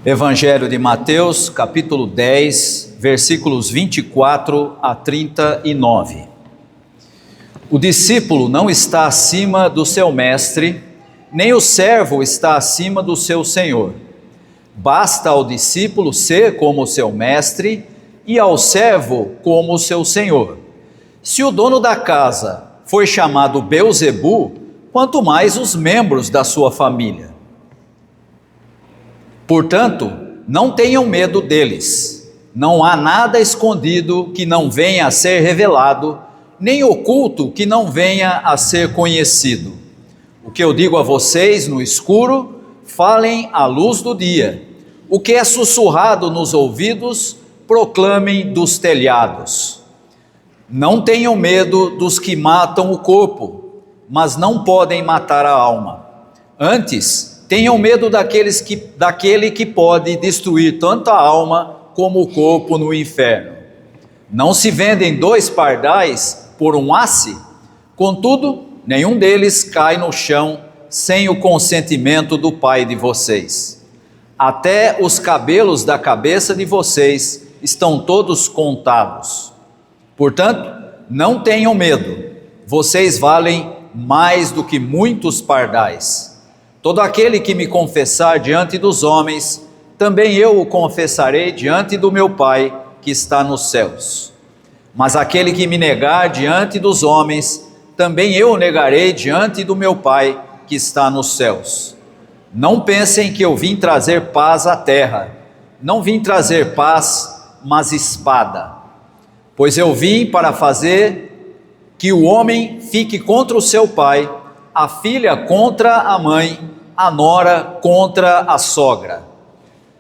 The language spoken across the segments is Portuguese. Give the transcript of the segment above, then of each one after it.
Evangelho de Mateus, capítulo 10, versículos 24 a 39. O discípulo não está acima do seu mestre, nem o servo está acima do seu senhor. Basta ao discípulo ser como o seu mestre e ao servo como o seu senhor. Se o dono da casa foi chamado Beelzebu, quanto mais os membros da sua família. Portanto, não tenham medo deles. Não há nada escondido que não venha a ser revelado, nem oculto que não venha a ser conhecido. O que eu digo a vocês no escuro, falem à luz do dia. O que é sussurrado nos ouvidos, proclamem dos telhados. Não tenham medo dos que matam o corpo, mas não podem matar a alma. Antes, tenham medo daquele que pode destruir tanto a alma como o corpo no inferno. Não se vendem 2 pardais por um asse? Contudo, nenhum deles cai no chão sem o consentimento do Pai de vocês. Até os cabelos da cabeça de vocês estão todos contados. Portanto, não tenham medo. Vocês valem mais do que muitos pardais. Todo aquele que me confessar diante dos homens, também eu o confessarei diante do meu Pai que está nos céus. Mas aquele que me negar diante dos homens, também eu o negarei diante do meu Pai que está nos céus. Não pensem que eu vim trazer paz à terra. Não vim trazer paz, mas espada. Pois eu vim para fazer que o homem fique contra o seu pai, a filha contra a mãe, a nora contra a sogra.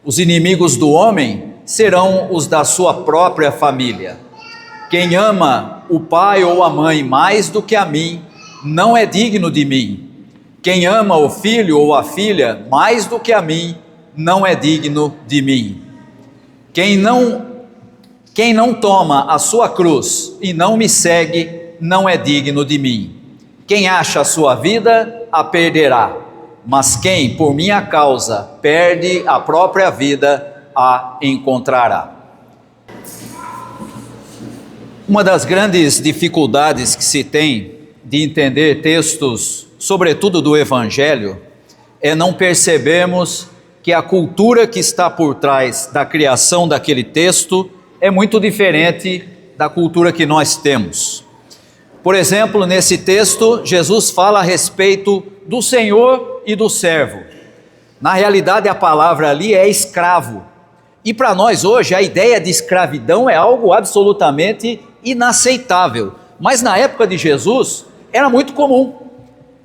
Os inimigos do homem serão os da sua própria família. Quem ama o pai ou a mãe mais do que a mim, não é digno de mim. Quem ama o filho ou a filha mais do que a mim, não é digno de mim. Quem não toma a sua cruz e não me segue, não é digno de mim. Quem acha a sua vida, a perderá. Mas quem, por minha causa, perde a própria vida, a encontrará. Uma das grandes dificuldades que se tem de entender textos, sobretudo do Evangelho, é não percebermos que a cultura que está por trás da criação daquele texto é muito diferente da cultura que nós temos. Por exemplo, nesse texto, Jesus fala a respeito do Senhor e do servo. Na realidade, a palavra ali é escravo. E para nós hoje, a ideia de escravidão é algo absolutamente inaceitável. Mas na época de Jesus, era muito comum.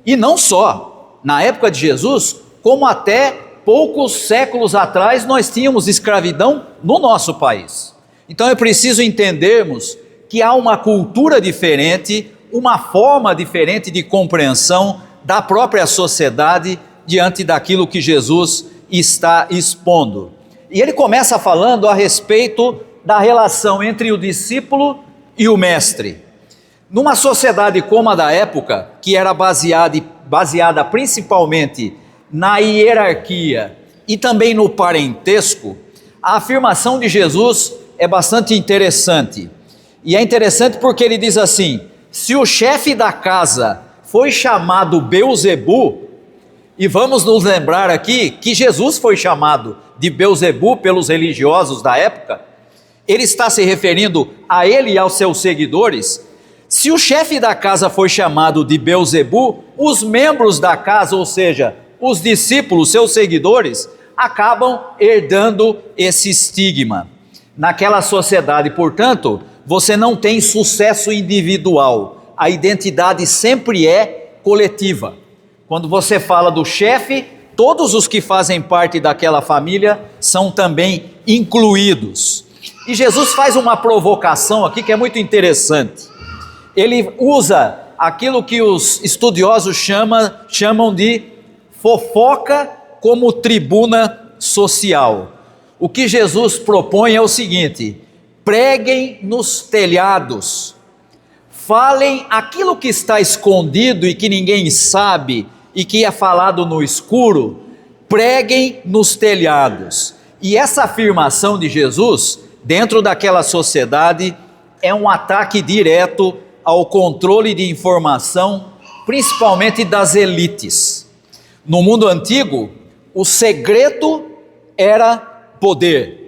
E não só na época de Jesus, como até poucos séculos atrás, nós tínhamos escravidão no nosso país. Então é preciso entendermos que há uma cultura diferente, uma forma diferente de compreensão da própria sociedade diante daquilo que Jesus está expondo. E ele começa falando a respeito da relação entre o discípulo e o mestre. Numa sociedade como a da época, que era baseada principalmente na hierarquia e também no parentesco, a afirmação de Jesus é bastante interessante. E é interessante porque ele diz assim: se o chefe da casa foi chamado Beelzebu, e vamos nos lembrar aqui que Jesus foi chamado de Beelzebu pelos religiosos da época, ele está se referindo a ele e aos seus seguidores. Se o chefe da casa foi chamado de Beelzebu, os membros da casa, ou seja, os discípulos, seus seguidores, acabam herdando esse estigma. Naquela sociedade, portanto, você não tem sucesso individual, a identidade sempre é coletiva. Quando você fala do chefe, todos os que fazem parte daquela família são também incluídos. E Jesus faz uma provocação aqui que é muito interessante. Ele usa aquilo que os estudiosos chamam de fofoca como tribuna social. O que Jesus propõe é o seguinte: preguem nos telhados, falem aquilo que está escondido e que ninguém sabe e que é falado no escuro, preguem nos telhados. E essa afirmação de Jesus, dentro daquela sociedade, é um ataque direto ao controle de informação, principalmente das elites. No mundo antigo, o segredo era poder.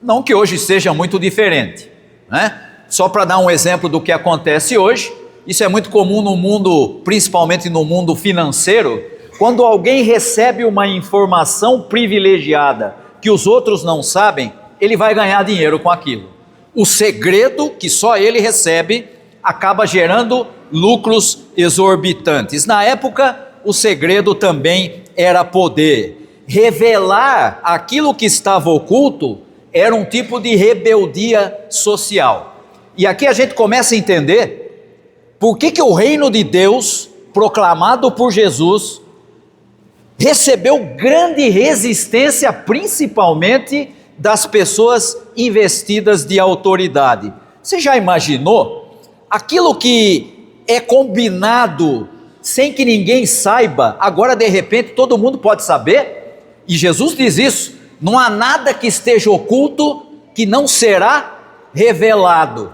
Não que hoje seja muito diferente, né? Só para dar um exemplo do que acontece hoje, isso é muito comum no mundo, principalmente no mundo financeiro, quando alguém recebe uma informação privilegiada que os outros não sabem, ele vai ganhar dinheiro com aquilo. O segredo que só ele recebe acaba gerando lucros exorbitantes. Na época, o segredo também era poder. Revelar aquilo que estava oculto era um tipo de rebeldia social. E aqui a gente começa a entender por que o reino de Deus, proclamado por Jesus, recebeu grande resistência, principalmente das pessoas investidas de autoridade. Você já imaginou? Aquilo que é combinado sem que ninguém saiba, agora de repente todo mundo pode saber? E Jesus diz isso: não há nada que esteja oculto que não será revelado.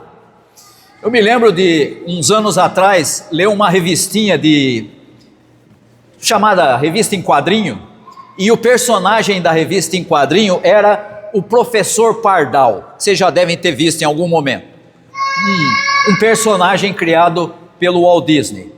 Eu me lembro de uns anos atrás ler uma revistinha chamada Revista em Quadrinho, e o personagem da Revista em Quadrinho era o Professor Pardal. Vocês já devem ter visto em algum momento. Um personagem criado pelo Walt Disney.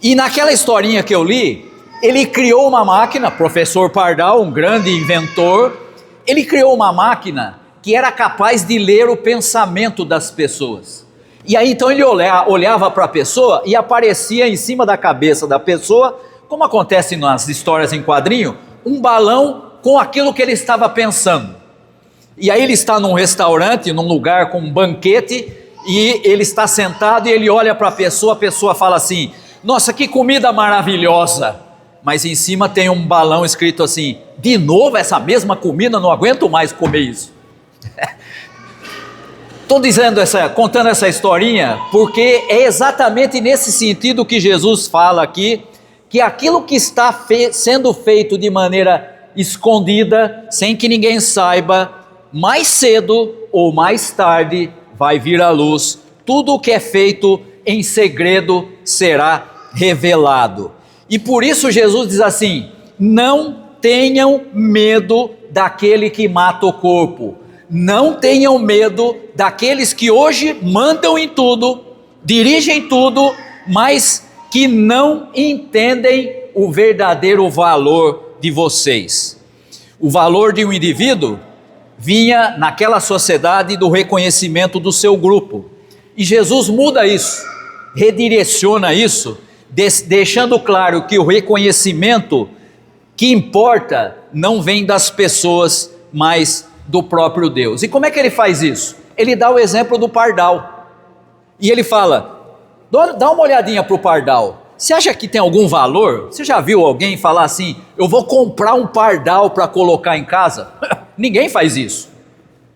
E naquela historinha que eu li, ele criou uma máquina, Professor Pardal, um grande inventor, ele criou uma máquina que era capaz de ler o pensamento das pessoas. E aí então ele olhava para a pessoa e aparecia em cima da cabeça da pessoa, como acontece nas histórias em quadrinho, um balão com aquilo que ele estava pensando. E aí ele está num restaurante, num lugar com um banquete, e ele está sentado e ele olha para a pessoa fala assim: nossa, que comida maravilhosa! Mas em cima tem um balão escrito assim: de novo essa mesma comida, não aguento mais comer isso. Estou contando essa historinha porque é exatamente nesse sentido que Jesus fala aqui, que aquilo que está sendo feito de maneira escondida, sem que ninguém saiba, mais cedo ou mais tarde vai vir à luz. Tudo o que é feito em segredo será revelado. E por isso Jesus diz assim: não tenham medo daquele que mata o corpo. Não tenham medo daqueles que hoje mandam em tudo, dirigem tudo, mas que não entendem o verdadeiro valor de vocês. O valor de um indivíduo vinha naquela sociedade do reconhecimento do seu grupo. E Jesus muda isso, redireciona isso, deixando claro que o reconhecimento que importa não vem das pessoas, mas do próprio Deus. E como é que ele faz isso? Ele dá o exemplo do pardal. E ele fala: dá uma olhadinha para o pardal. Você acha que tem algum valor? Você já viu alguém falar assim: eu vou comprar um pardal para colocar em casa? Ninguém faz isso,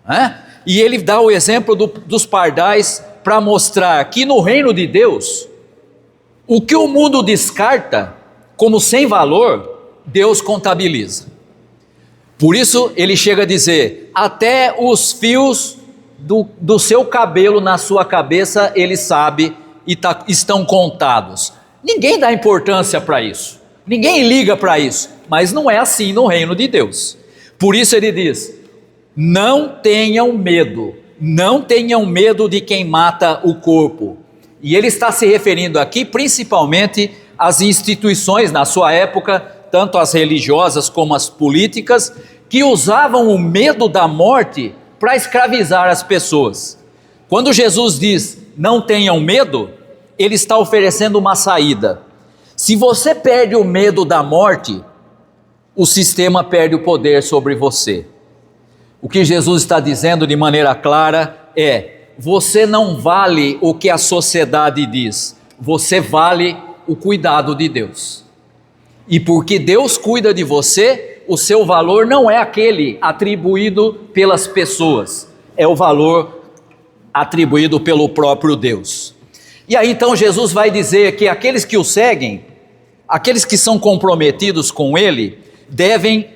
né? E ele dá o exemplo dos pardais para mostrar que no reino de Deus, o que o mundo descarta como sem valor, Deus contabiliza. Por isso ele chega a dizer: até os fios do seu cabelo na sua cabeça ele sabe e estão contados. Ninguém dá importância para isso, ninguém liga para isso, mas não é assim no reino de Deus. Por isso ele diz: não tenham medo, não tenham medo de quem mata o corpo. E ele está se referindo aqui principalmente às instituições na sua época, tanto as religiosas como as políticas, que usavam o medo da morte para escravizar as pessoas. Quando Jesus diz: não tenham medo, ele está oferecendo uma saída. Se você perde o medo da morte, o sistema perde o poder sobre você. O que Jesus está dizendo de maneira clara é: você não vale o que a sociedade diz, você vale o cuidado de Deus. E porque Deus cuida de você, o seu valor não é aquele atribuído pelas pessoas, é o valor atribuído pelo próprio Deus. E aí então Jesus vai dizer que aqueles que o seguem, aqueles que são comprometidos com Ele, devem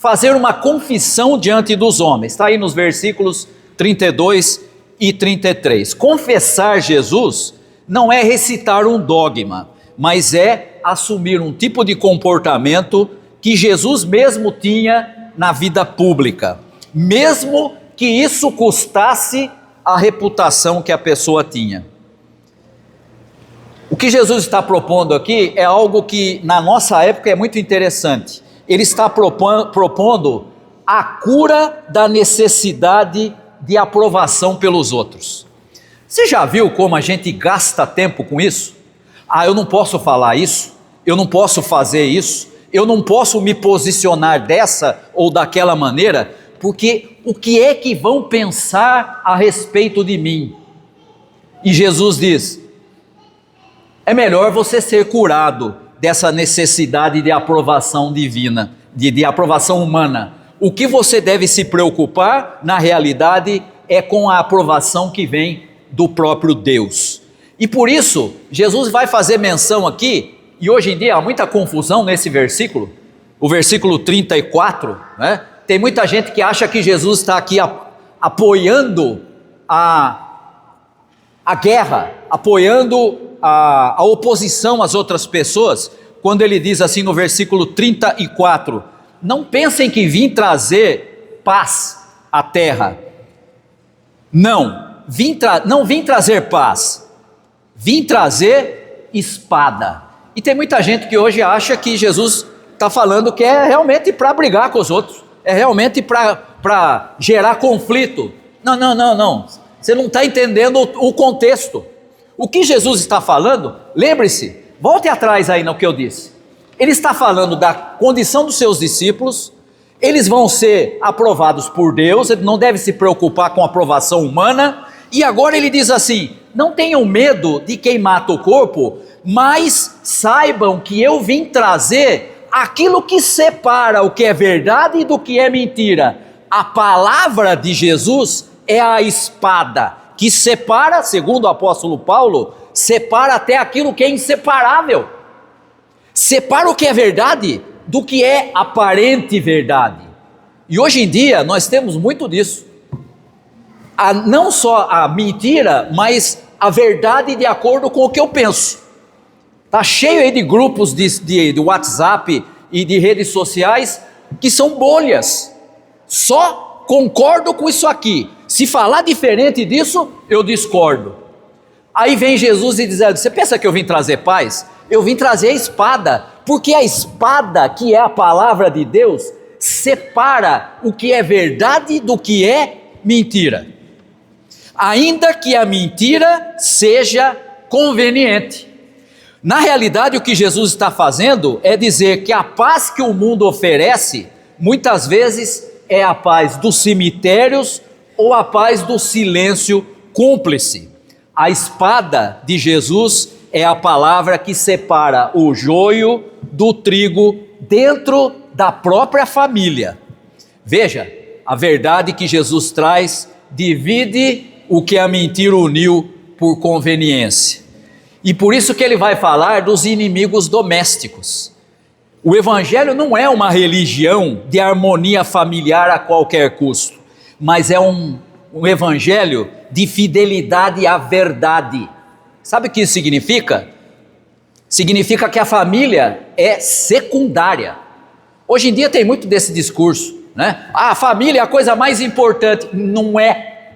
fazer uma confissão diante dos homens. Está aí nos versículos 32 e 33. Confessar Jesus não é recitar um dogma, mas é assumir um tipo de comportamento que Jesus mesmo tinha na vida pública, mesmo que isso custasse a reputação que a pessoa tinha. O que Jesus está propondo aqui é algo que na nossa época é muito interessante. Ele está propondo a cura da necessidade de aprovação pelos outros. Você já viu como a gente gasta tempo com isso? Eu não posso falar isso, eu não posso fazer isso, eu não posso me posicionar dessa ou daquela maneira, porque o que é que vão pensar a respeito de mim? E Jesus diz: é melhor você ser curado dessa necessidade de aprovação divina, de aprovação humana. O que você deve se preocupar, na realidade, é com a aprovação que vem do próprio Deus. E por isso, Jesus vai fazer menção aqui, e hoje em dia há muita confusão nesse versículo, o versículo 34, né? Tem muita gente que acha que Jesus está aqui apoiando a guerra, apoiando a oposição às outras pessoas, quando ele diz assim no versículo 34, não pensem que vim trazer paz à terra. Não vim trazer paz, vim trazer espada. E tem muita gente que hoje acha que Jesus está falando que é realmente para brigar com os outros, é realmente para gerar conflito. Não, você não está entendendo o contexto. O que Jesus está falando, lembre-se, volte atrás aí no que eu disse. Ele está falando da condição dos seus discípulos, eles vão ser aprovados por Deus, ele não deve se preocupar com a aprovação humana, e agora ele diz assim: não tenham medo de quem mata o corpo, mas saibam que eu vim trazer aquilo que separa o que é verdade do que é mentira. A palavra de Jesus é a espada, que separa, segundo o apóstolo Paulo, separa até aquilo que é inseparável. Separa o que é verdade do que é aparente verdade. E hoje em dia nós temos muito disso. Não só a mentira, mas a verdade de acordo com o que eu penso. Está cheio aí de grupos de WhatsApp e de redes sociais que são bolhas. Só concordo com isso aqui. Se falar diferente disso, eu discordo. Aí vem Jesus e diz: você pensa que eu vim trazer paz? Eu vim trazer a espada, porque a espada, que é a palavra de Deus, separa o que é verdade do que é mentira. Ainda que a mentira seja conveniente. Na realidade, o que Jesus está fazendo é dizer que a paz que o mundo oferece, muitas vezes é a paz dos cemitérios ou a paz do silêncio cúmplice. A espada de Jesus é a palavra que separa o joio do trigo dentro da própria família. Veja, a verdade que Jesus traz divide o que a mentira uniu por conveniência. E por isso que ele vai falar dos inimigos domésticos. O Evangelho não é uma religião de harmonia familiar a qualquer custo, mas é um Evangelho de fidelidade à verdade. Sabe o que isso significa? Significa que a família é secundária. Hoje em dia tem muito desse discurso, né? A família é a coisa mais importante. Não é.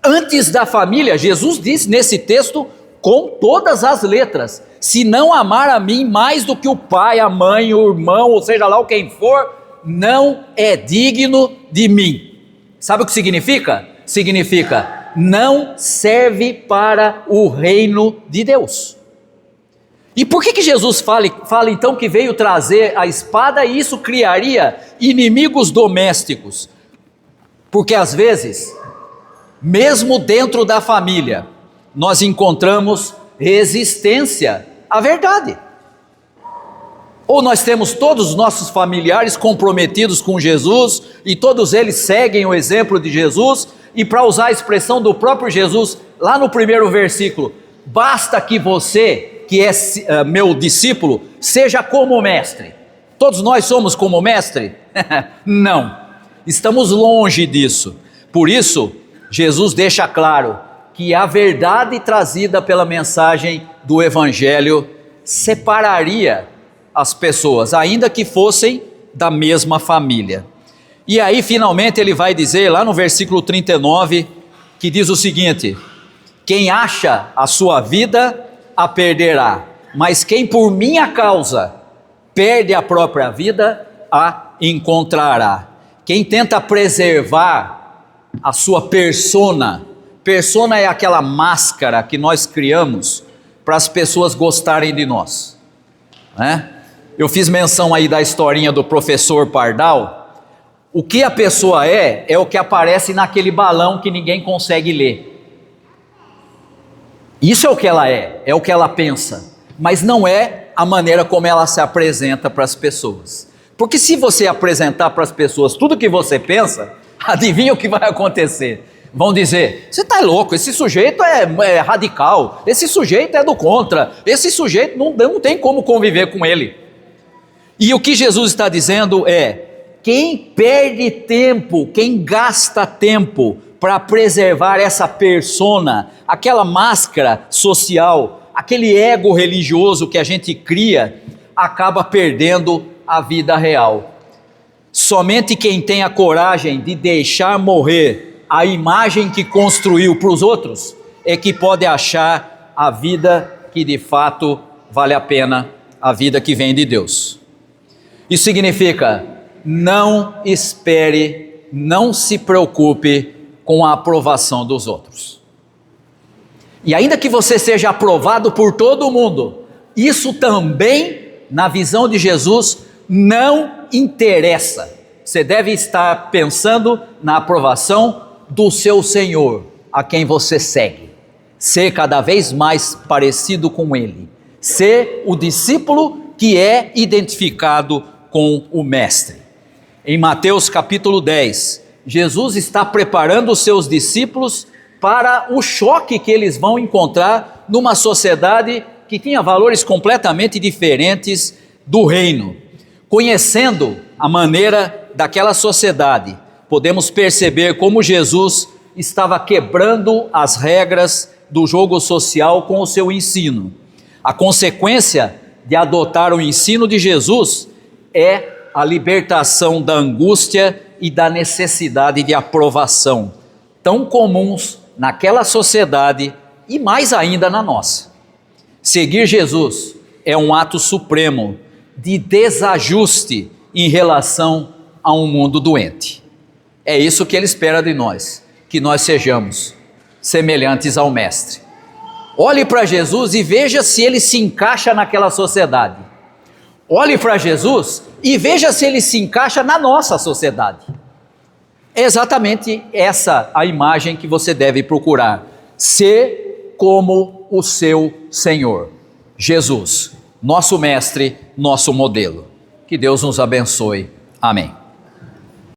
Antes da família, Jesus diz nesse texto com todas as letras: se não amar a mim mais do que o pai, a mãe, o irmão, ou seja lá o quem for, não é digno de mim. Sabe o que significa? Significa não serve para o reino de Deus. E por que Jesus fala então que veio trazer a espada e isso criaria inimigos domésticos? Porque às vezes, mesmo dentro da família, nós encontramos resistência à verdade. Ou nós temos todos os nossos familiares comprometidos com Jesus e todos eles seguem o exemplo de Jesus, e para usar a expressão do próprio Jesus, lá no primeiro versículo: basta que você, que é meu discípulo, seja como o mestre. Todos nós somos como o mestre? Não, estamos longe disso. Por isso, Jesus deixa claro que a verdade trazida pela mensagem do Evangelho separaria as pessoas, ainda que fossem da mesma família. E aí, finalmente, ele vai dizer, lá no versículo 39, que diz o seguinte: quem acha a sua vida, a perderá, mas quem por minha causa perde a própria vida, a encontrará. Quem tenta preservar a sua persona é aquela máscara que nós criamos para as pessoas gostarem de nós, né? Eu fiz menção aí da historinha do professor Pardal. O que a pessoa é o que aparece naquele balão que ninguém consegue ler. Isso é o que ela é o que ela pensa, mas não é a maneira como ela se apresenta para as pessoas. Porque se você apresentar para as pessoas tudo que você pensa, adivinha o que vai acontecer? Vão dizer: você está louco, esse sujeito é radical, esse sujeito é do contra, esse sujeito não tem como conviver com ele. E o que Jesus está dizendo é: quem perde tempo, quem gasta tempo para preservar essa persona, aquela máscara social, aquele ego religioso que a gente cria, acaba perdendo a vida real. Somente quem tem a coragem de deixar morrer a imagem que construiu para os outros é que pode achar a vida que de fato vale a pena, a vida que vem de Deus. Isso significa: não espere, não se preocupe com a aprovação dos outros. E ainda que você seja aprovado por todo mundo, isso também, na visão de Jesus, não interessa. Você deve estar pensando na aprovação do seu Senhor, a quem você segue. Ser cada vez mais parecido com Ele. Ser o discípulo que é identificado com o Mestre. Em Mateus capítulo 10, Jesus está preparando os seus discípulos para o choque que eles vão encontrar numa sociedade que tinha valores completamente diferentes do reino. Conhecendo a maneira daquela sociedade, podemos perceber como Jesus estava quebrando as regras do jogo social com o seu ensino. A consequência de adotar o ensino de Jesus é a libertação da angústia e da necessidade de aprovação, tão comuns naquela sociedade e mais ainda na nossa. Seguir Jesus é um ato supremo de desajuste em relação a um mundo doente. É isso que Ele espera de nós, que nós sejamos semelhantes ao Mestre. Olhe para Jesus e veja se Ele se encaixa naquela sociedade. Olhe para Jesus e veja se Ele se encaixa na nossa sociedade. É exatamente essa a imagem que você deve procurar. Ser como o seu Senhor, Jesus, nosso Mestre, nosso modelo. Que Deus nos abençoe. Amém.